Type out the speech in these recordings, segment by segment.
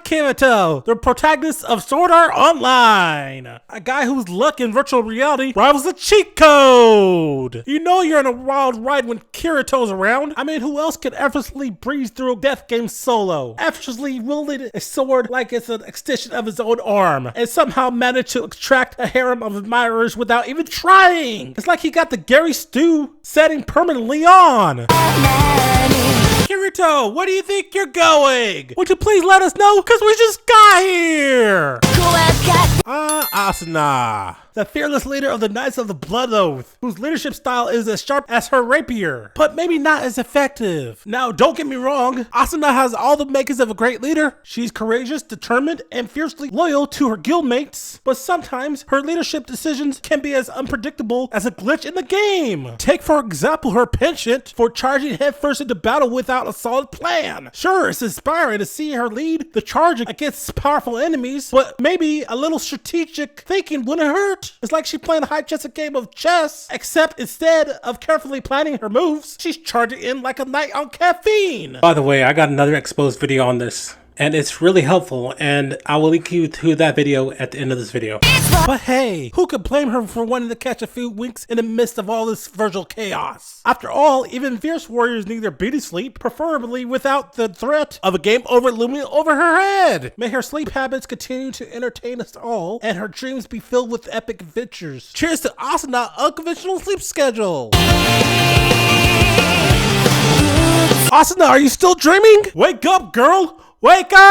Kirito, the protagonist of Sword Art Online. A guy whose luck in virtual reality rivals a cheat code. You know you're in a wild ride when Kirito's around. I mean, who else could effortlessly breeze through a death game solo? Effortlessly wielding a sword like it's an extension of his own arm, and somehow manage to attract a harem of admirers without even trying. It's like he got the Gary Stu setting permanently on. Kirito, where do you think you're going? Would you please let us know? Cause we just got here! Asuna, the fearless leader of the Knights of the Blood Oath, whose leadership style is as sharp as her rapier, but maybe not as effective. Now, don't get me wrong, Asuna has all the makings of a great leader. She's courageous, determined, and fiercely loyal to her guildmates, but sometimes her leadership decisions can be as unpredictable as a glitch in the game. Take, for example, her penchant for charging headfirst into battle without a solid plan. Sure, it's inspiring to see her lead the charge against powerful enemies, but maybe a little strategic thinking wouldn't hurt. It's like she's playing a high-chess game of chess, except instead of carefully planning her moves, she's charging in like a knight on caffeine. By the way, I got another exposed video on this, and it's really helpful, and I will link you to that video at the end of this video. But hey, who could blame her for wanting to catch a few winks in the midst of all this virtual chaos? After all, even fierce warriors need their beauty sleep, preferably without the threat of a game over looming over her head. May her sleep habits continue to entertain us all, and her dreams be filled with epic adventures. Cheers to Asuna's unconventional sleep schedule. Asuna, are you still dreaming? Wake up, girl! Wake up!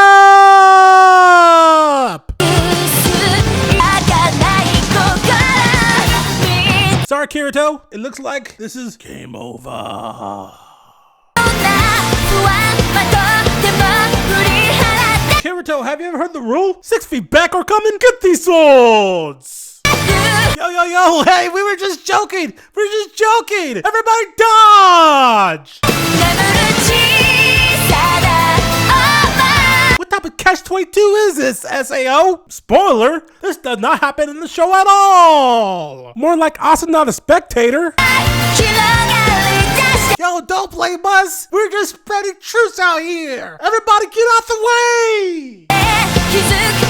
Sorry, Kirito. It looks like this is game over. Kirito, have you ever heard the rule? 6 feet back or coming? Get these swords! Yo, hey, we were just joking! We were just joking! Everybody dodge! What type of catch-22 is this, SAO? Spoiler, this does not happen in the show at all! More like Asuna the spectator. Yo, don't blame us! We're just spreading truth out here! Everybody get out the way!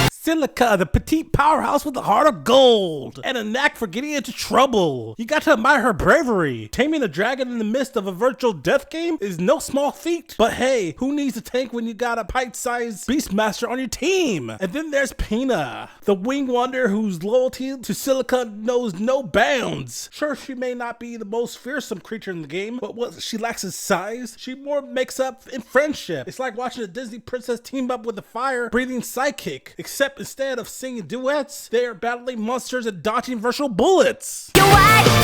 Silica, the petite powerhouse with a heart of gold and a knack for getting into trouble. You got to admire her bravery. Taming a dragon in the midst of a virtual death game is no small feat. But hey, who needs a tank when you got a pint-sized beastmaster on your team? And then there's Pina, the wing wonder whose loyalty to Silica knows no bounds. Sure, she may not be the most fearsome creature in the game, but what she lacks in size, she more makes up in friendship. It's like watching a Disney princess team up with a fire-breathing sidekick, except instead of singing duets, they are battling monsters and dodging virtual bullets.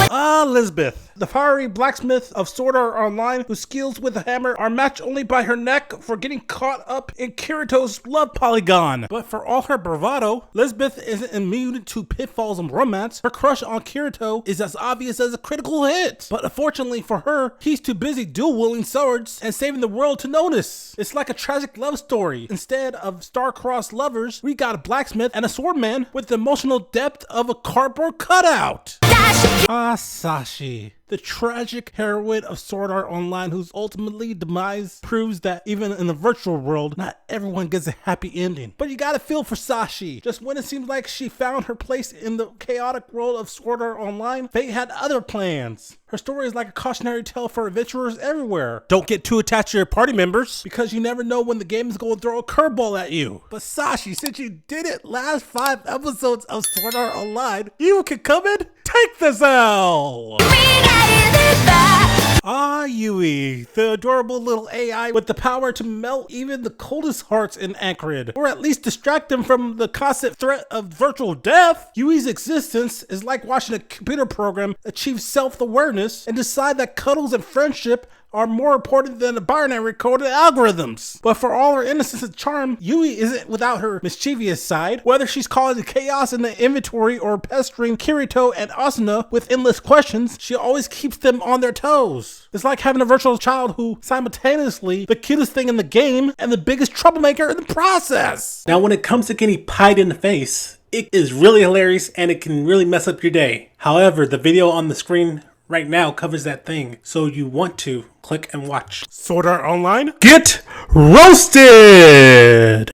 Elizabeth, the fiery blacksmith of Sword Art Online, whose skills with a hammer are matched only by her neck for getting caught up in Kirito's love polygon. But for all her bravado, Elizabeth isn't immune to pitfalls of romance. Her crush on Kirito is as obvious as a critical hit. But unfortunately for her, he's too busy dual-wielding swords and saving the world to notice. It's like a tragic love story. Instead of star-crossed lovers, we got a blacksmith and a swordman with the emotional depth of a cardboard cutout. Sashi, the tragic heroine of Sword Art Online, whose ultimately demise proves that even in the virtual world, not everyone gets a happy ending. But you gotta feel for Sashi. Just when it seems like she found her place in the chaotic world of Sword Art Online, fate had other plans. Her story is like a cautionary tale for adventurers everywhere. Don't get too attached to your party members, because you never know when the game is going to throw a curveball at you. But Sashi, since you did it last 5 episodes of Sword Art Online, you can come in, take this L! Yui, the adorable little AI with the power to melt even the coldest hearts in Anchorage, or at least distract them from the constant threat of virtual death. Yui's existence is like watching a computer program achieve self-awareness and decide that cuddles and friendship are more important than the binary coded algorithms. But for all her innocence and charm, Yui isn't without her mischievous side. Whether she's causing chaos in the inventory or pestering Kirito and Asuna with endless questions, she always keeps them on their toes. It's like having a virtual child who simultaneously the cutest thing in the game and the biggest troublemaker in the process. Now when it comes to getting pied in the face, it is really hilarious and it can really mess up your day. However, the video on the screen right now covers that thing, so you want to click and watch. Sword Art Online? Get roasted!